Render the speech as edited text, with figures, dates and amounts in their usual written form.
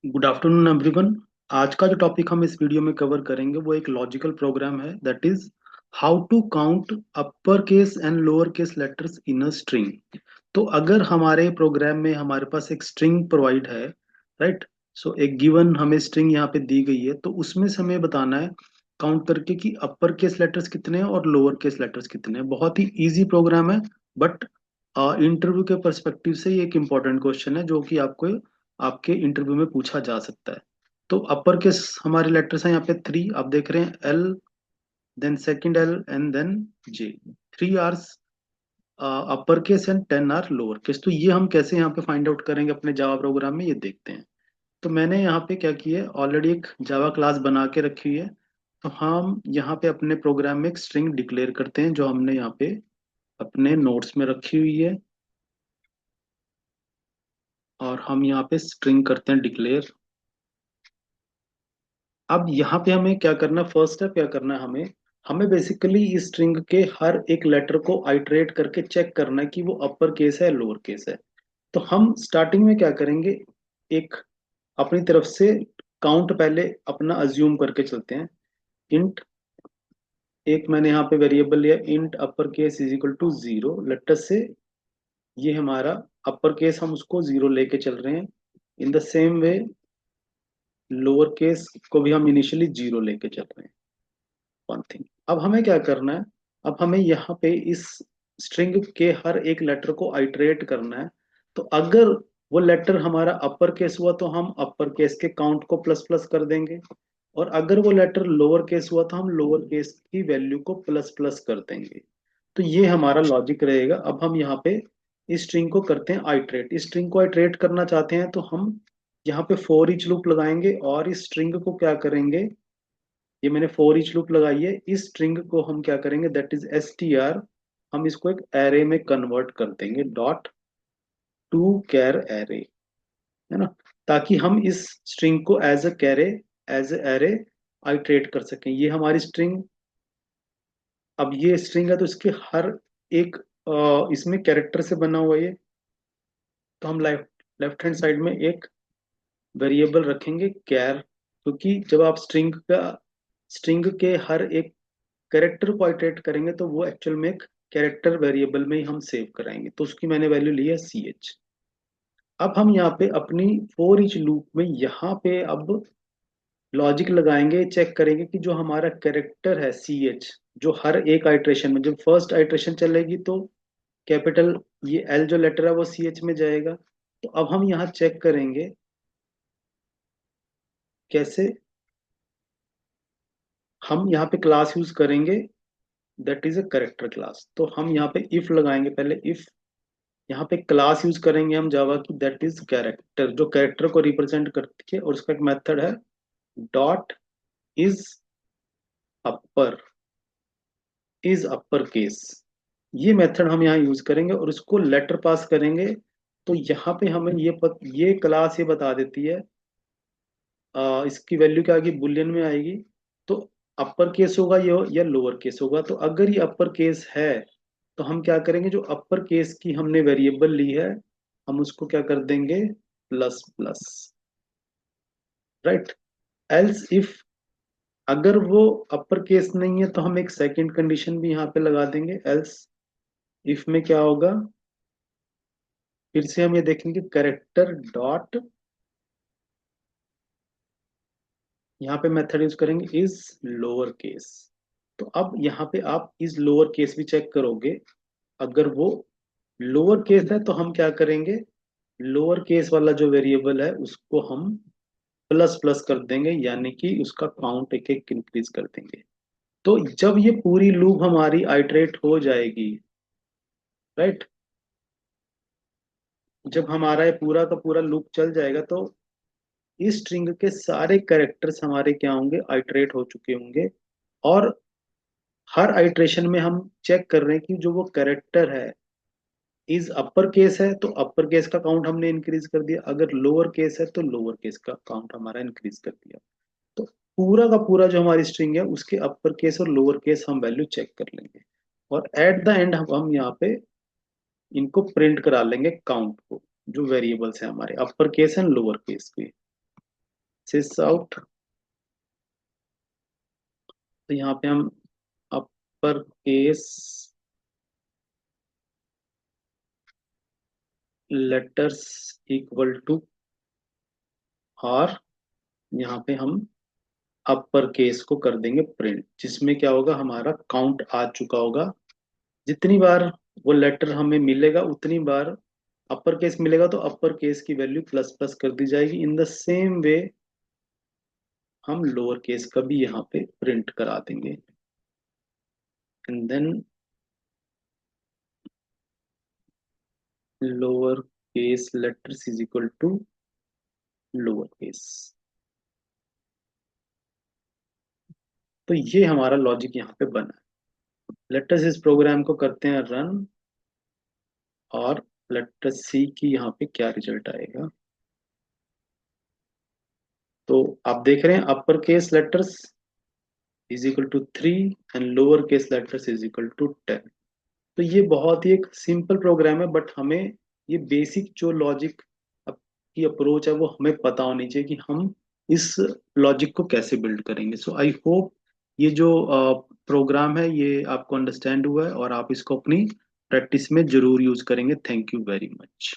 Good afternoon everyone. आज का जो टॉपिक हम इस वीडियो में कवर करेंगे वो एक लॉजिकल प्रोग्राम है, that is how to count upper case and lower case letters in a string. तो अगर हमारे प्रोग्राम में हमारे पास एक स्ट्रिंग प्रोवाइड है, राइट, सो एक गिवन हमें स्ट्रिंग यहाँ पे दी गई है, तो उसमें से हमें बताना है काउंट करके कि अपर केस लेटर्स कितने हैं और लोअर केस लेटर्स कितने हैं। बहुत ही इजी प्रोग्राम है, बट इंटरव्यू के पर्सपेक्टिव से ये एक इम्पोर्टेंट क्वेश्चन है जो कि आपको आपके इंटरव्यू में पूछा जा सकता है। तो अपर केस हमारे लेटर्स हैं यहाँ पे थ्री, आप देख रहे हैं, L, then second L and then J. Three are upper case and 10 are lower case. तो ये हम कैसे यहाँ पे फाइंड आउट करेंगे अपने जावा प्रोग्राम में, ये देखते हैं। तो मैंने यहाँ पे क्या किया है, ऑलरेडी एक जावा क्लास बना के रखी हुई है। तो हम यहाँ पे अपने प्रोग्राम में एक स्ट्रिंग डिक्लेयर करते हैं जो हमने यहाँ पे अपने नोट्स में रखी हुई है, और हम यहाँ पे स्ट्रिंग करते हैं डिक्लेयर। अब यहाँ पे हमें क्या करना है, फर्स्ट स्टेप क्या करना है, हमें हमें बेसिकली इस स्ट्रिंग के हर एक लेटर को आइटरेट करके चेक करना है कि वो अपर केस है लोअर केस है। तो हम स्टार्टिंग में क्या करेंगे, एक अपनी तरफ से काउंट पहले अपना अज्यूम करके चलते हैं। इंट, एक मैंने यहाँ पे वेरिएबल लिया, int upper case is equal to zero. Later से ये हमारा अपर केस, हम उसको जीरो लेके चल रहे हैं। In the same way lower case को भी हम इनिशियली जीरो लेके चल रहे हैं। वन थिंग, अब हमें क्या करना है, अब हमें यहाँ पे इस स्ट्रिंग के हर एक लेटर को आइटरेट करना है। तो अगर वो लेटर हमारा अपर केस हुआ तो हम अपर केस के काउंट को प्लस प्लस कर देंगे, और अगर वो लेटर लोअर केस हुआ तो हम लोअर केस की वैल्यू को प्लस प्लस कर देंगे। तो ये हमारा लॉजिक रहेगा। अब हम यहाँ पे इस स्ट्रिंग को करते हैं आइटरेट। इस स्ट्रिंग को आइटरेट करना चाहते हैं तो हम यहाँ पे फॉर ईच लूप लगाएंगे, और इस स्ट्रिंग को क्या करेंगे, ये मैंने फॉर ईच लूप लगाई है, इस स्ट्रिंग को हम क्या करेंगे, that is S T R, हम इसको एक एरे में कन्वर्ट कर देंगे, डॉट टू कैर एरे, है ना, ताकि हम इस स्ट्रिंग को एज अ कैरे, एज ए एरे आइटरेट कर सकें। ये हमारी स्ट्रिंग, अब ये स्ट्रिंग है तो इसके हर एक इसमें कैरेक्टर से बना हुआ है ये। तो हम लेफ्ट लेफ्ट हैंड साइड में एक वेरिएबल रखेंगे कैर, क्योंकि जब आप स्ट्रिंग के हर एक कैरेक्टर को आइटरेट करेंगे तो वो एक्चुअल में एक कैरेक्टर वेरिएबल में ही हम सेव कराएंगे। तो उसकी मैंने वैल्यू ली है सी एच। अब हम यहाँ पे अपनी फोर ईच लूप में यहाँ पे अब लॉजिक लगाएंगे, चेक करेंगे कि जो हमारा कैरेक्टर है सी एच, जो हर एक आइटरेशन में, जब फर्स्ट आइटरेशन चलेगी तो कैपिटल ये एल जो लेटर है वो सी एच में जाएगा। तो अब हम यहाँ चेक करेंगे कैसे, हम यहाँ पे क्लास यूज करेंगे, that is a character class. तो हम यहाँ पे इफ लगाएंगे, पहले इफ, यहाँ पे क्लास यूज करेंगे हम जावा की, दैट इज कैरेक्टर, जो कैरेक्टर को रिप्रेजेंट करती है, और उसका एक मेथड है dot is upper, is upper case. ये मेथड हम यहाँ यूज करेंगे और उसको लेटर पास करेंगे। तो यहाँ पे हमें ये क्लास ये बता देती है, इसकी वैल्यू क्या आएगी, बुलियन में आएगी। तो अपर केस होगा ये या लोअर केस होगा। तो अगर ये अपर केस है तो हम क्या करेंगे, जो अपर केस की हमने वेरिएबल ली है हम उसको क्या कर देंगे, plus plus, right. Else if, अगर वो अपर केस नहीं है तो हम एक सेकंड कंडीशन भी यहाँ पे लगा देंगे। एल्स इफ में क्या होगा, फिर से हम ये देखेंगे करेक्टर डॉट, यहाँ पे मेथड यूज करेंगे इज लोअर केस। तो अब यहाँ पे आप इज लोअर केस भी चेक करोगे, अगर वो लोअर केस है तो हम क्या करेंगे, लोअर केस वाला जो वेरिएबल है उसको हम प्लस प्लस कर देंगे, यानी कि उसका काउंट एक एक इंक्रीज कर देंगे। तो जब ये पूरी लूप हमारी आइटरेट हो जाएगी, राइट, जब हमारा ये पूरा का पूरा लूप चल जाएगा तो इस स्ट्रिंग के सारे कैरेक्टर्स हमारे क्या होंगे, आइटरेट हो चुके होंगे। और हर आइटरेशन में हम चेक कर रहे हैं कि जो वो कैरेक्टर है इज अपर केस है तो अपर केस का काउंट हमने इंक्रीज कर दिया, अगर लोअर केस है तो लोअर केस का काउंट हमारा इंक्रीज कर दिया। तो पूरा का पूरा जो हमारी स्ट्रिंग है उसके अपर केस और लोअर केस हम वैल्यू चेक कर लेंगे, और एट द एंड हम यहाँ पे इनको प्रिंट करा लेंगे काउंट को, जो वेरिएबल्स है हमारे upper case and lower case के। सिस आउट। तो यहाँ पे हम upper case letters equal to, और यहाँ पे हम अपर केस को कर देंगे प्रिंट, जिसमें क्या होगा, हमारा काउंट आ चुका होगा। जितनी बार वो लेटर हमें मिलेगा उतनी बार अपर केस मिलेगा, तो अपर केस की वैल्यू प्लस प्लस कर दी जाएगी। इन द सेम वे हम लोअर केस का भी यहाँ पे प्रिंट करा देंगे। And then lower case letters is equal to lower case. तो ये हमारा लॉजिक यहाँ पे बना है। लेटर्स इस प्रोग्राम को करते हैं रन, और लेटर्स सी की यहाँ पे क्या रिजल्ट आएगा। तो आप देख रहे हैं upper case letters is equal to 3 and lower case letters is equal to 10। तो ये बहुत ही एक सिंपल प्रोग्राम है, बट हमें ये बेसिक जो लॉजिक की अप्रोच है वो हमें पता होनी चाहिए कि हम इस लॉजिक को कैसे बिल्ड करेंगे। सो आई होप ये जो प्रोग्राम है ये आपको अंडरस्टैंड हुआ है, और आप इसको अपनी प्रैक्टिस में जरूर यूज करेंगे। Thank you very much.